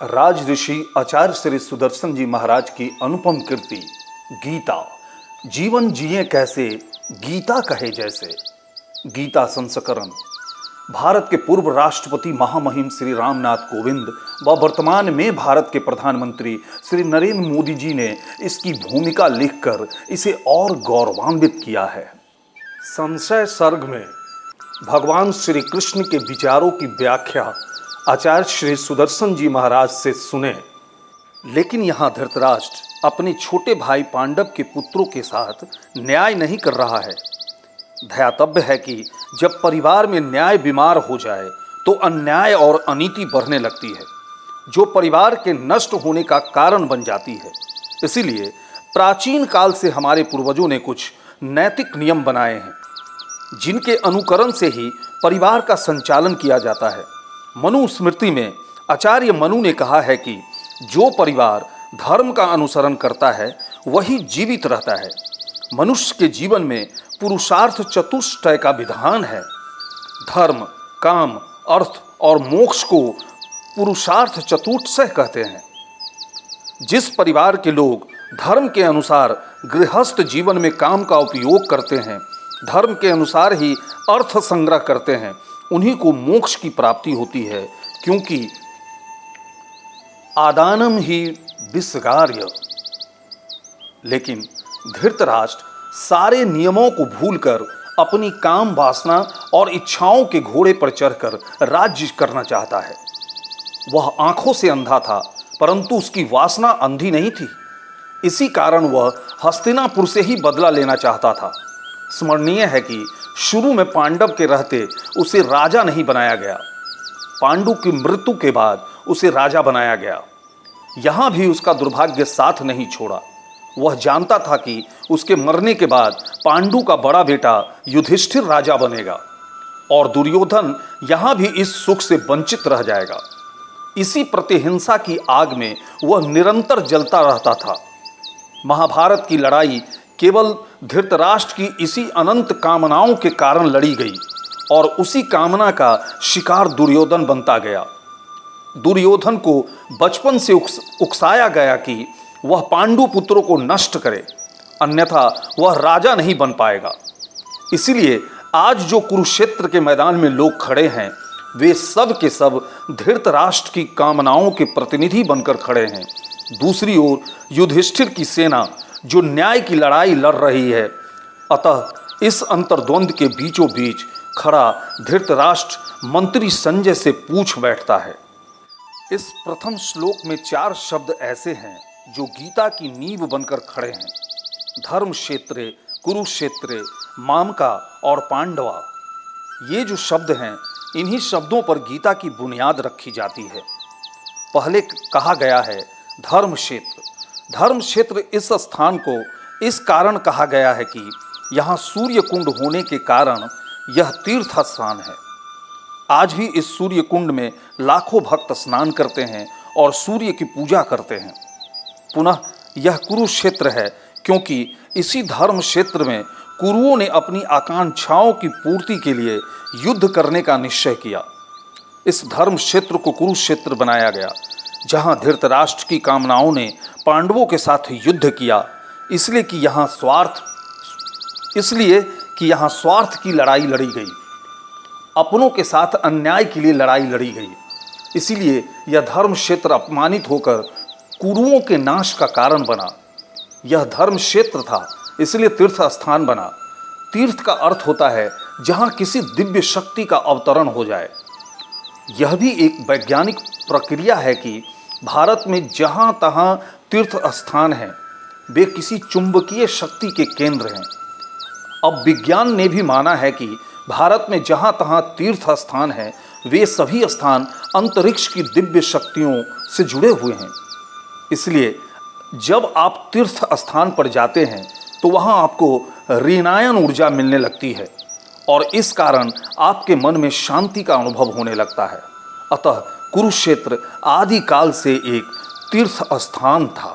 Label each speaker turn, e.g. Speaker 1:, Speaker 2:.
Speaker 1: राज ऋषि आचार्य श्री सुदर्शन जी महाराज की अनुपम कृति गीता। जीवन जिए कैसे, गीता कहे जैसे। गीता संस्करण भारत के पूर्व राष्ट्रपति महामहिम श्री रामनाथ कोविंद व वर्तमान में भारत के प्रधानमंत्री श्री नरेंद्र मोदी जी ने इसकी भूमिका लिखकर इसे और गौरवान्वित किया है। संशय सर्ग में भगवान श्री कृष्ण के विचारों की व्याख्या आचार्य श्री सुदर्शन जी महाराज से सुने। लेकिन यहाँ धृतराष्ट्र अपने छोटे भाई पांडव के पुत्रों के साथ न्याय नहीं कर रहा है। ध्यातव्य है कि जब परिवार में न्याय बीमार हो जाए तो अन्याय और अनीति बढ़ने लगती है, जो परिवार के नष्ट होने का कारण बन जाती है। इसीलिए प्राचीन काल से हमारे पूर्वजों ने कुछ नैतिक नियम बनाए हैं, जिनके अनुकरण से ही परिवार का संचालन किया जाता है। मनु स्मृति में आचार्य मनु ने कहा है कि जो परिवार धर्म का अनुसरण करता है वही जीवित रहता है। मनुष्य के जीवन में पुरुषार्थ चतुष्टय का विधान है। धर्म, काम, अर्थ और मोक्ष को पुरुषार्थ चतुष्टय कहते हैं। जिस परिवार के लोग धर्म के अनुसार गृहस्थ जीवन में काम का उपयोग करते हैं, धर्म के अनुसार ही अर्थ संग्रह करते हैं, उन्हीं को मोक्ष की प्राप्ति होती है, क्योंकि आदानम ही विस्गार्य। लेकिन धृतराष्ट्र सारे नियमों को भूलकर अपनी काम वासना और इच्छाओं के घोड़े पर चढ़कर राज्य करना चाहता है। वह आंखों से अंधा था, परंतु उसकी वासना अंधी नहीं थी। इसी कारण वह हस्तिनापुर से ही बदला लेना चाहता था। स्मरणीय है कि शुरू में पांडव के रहते उसे राजा नहीं बनाया गया। पांडु की मृत्यु के बाद उसे राजा बनाया गया। यहां भी उसका दुर्भाग्य साथ नहीं छोड़ा। वह जानता था कि उसके मरने के बाद पांडु का बड़ा बेटा युधिष्ठिर राजा बनेगा और दुर्योधन यहां भी इस सुख से वंचित रह जाएगा। इसी प्रतिहिंसा की आग में वह निरंतर जलता रहता था। महाभारत की लड़ाई केवल धृतराष्ट्र की इसी अनंत कामनाओं के कारण लड़ी गई और उसी कामना का शिकार दुर्योधन बनता गया। दुर्योधन को बचपन से उकसाया गया कि वह पांडु पुत्रों को नष्ट करे, अन्यथा वह राजा नहीं बन पाएगा। इसीलिए आज जो कुरुक्षेत्र के मैदान में लोग खड़े हैं, वे सब के सब धृतराष्ट्र की कामनाओं के प्रतिनिधि बनकर खड़े हैं। दूसरी ओर युधिष्ठिर की सेना जो न्याय की लड़ाई लड़ रही है। अतः इस अंतर्द्वंद के बीचों बीच खड़ा धृतराष्ट्र मंत्री संजय से पूछ बैठता है। इस प्रथम श्लोक में 4 शब्द ऐसे हैं जो गीता की नींव बनकर खड़े हैं। धर्म क्षेत्रे, कुरुक्षेत्रे, मामका और पांडवा। ये जो शब्द हैं, इन्हीं शब्दों पर गीता की बुनियाद रखी जाती है। पहले कहा गया है धर्म क्षेत्र। धर्म क्षेत्र इस स्थान को इस कारण कहा गया है कि यहाँ सूर्य कुंड होने के कारण यह तीर्थ स्थान है। आज भी इस सूर्य कुंड में लाखों भक्त स्नान करते हैं और सूर्य की पूजा करते हैं। पुनः यह कुरुक्षेत्र है, क्योंकि इसी धर्म क्षेत्र में कुरुओं ने अपनी आकांक्षाओं की पूर्ति के लिए युद्ध करने का निश्चय किया। इस धर्म क्षेत्र को कुरुक्षेत्र बनाया गया, जहाँ धृतराष्ट्र की कामनाओं ने पांडवों के साथ युद्ध किया, इसलिए कि यहाँ स्वार्थ की लड़ाई लड़ी गई, अपनों के साथ अन्याय के लिए लड़ाई लड़ी गई। इसीलिए यह धर्म क्षेत्र अपमानित होकर कुरुओं के नाश का कारण बना। यह धर्म क्षेत्र था, इसलिए तीर्थ स्थान बना। तीर्थ का अर्थ होता है जहाँ किसी दिव्य शक्ति का अवतरण हो जाए। यह भी एक वैज्ञानिक प्रक्रिया है कि भारत में जहाँ तहाँ तीर्थ स्थान हैं, वे किसी चुंबकीय शक्ति के केंद्र हैं। अब विज्ञान ने भी माना है कि भारत में जहाँ तहाँ तीर्थ स्थान हैं, वे सभी स्थान अंतरिक्ष की दिव्य शक्तियों से जुड़े हुए हैं। इसलिए जब आप तीर्थ स्थान पर जाते हैं तो वहाँ आपको ऋणायन ऊर्जा मिलने लगती है और इस कारण आपके मन में शांति का अनुभव होने लगता है। अतः कुरुक्षेत्र आदि काल से एक तीर्थ स्थान था।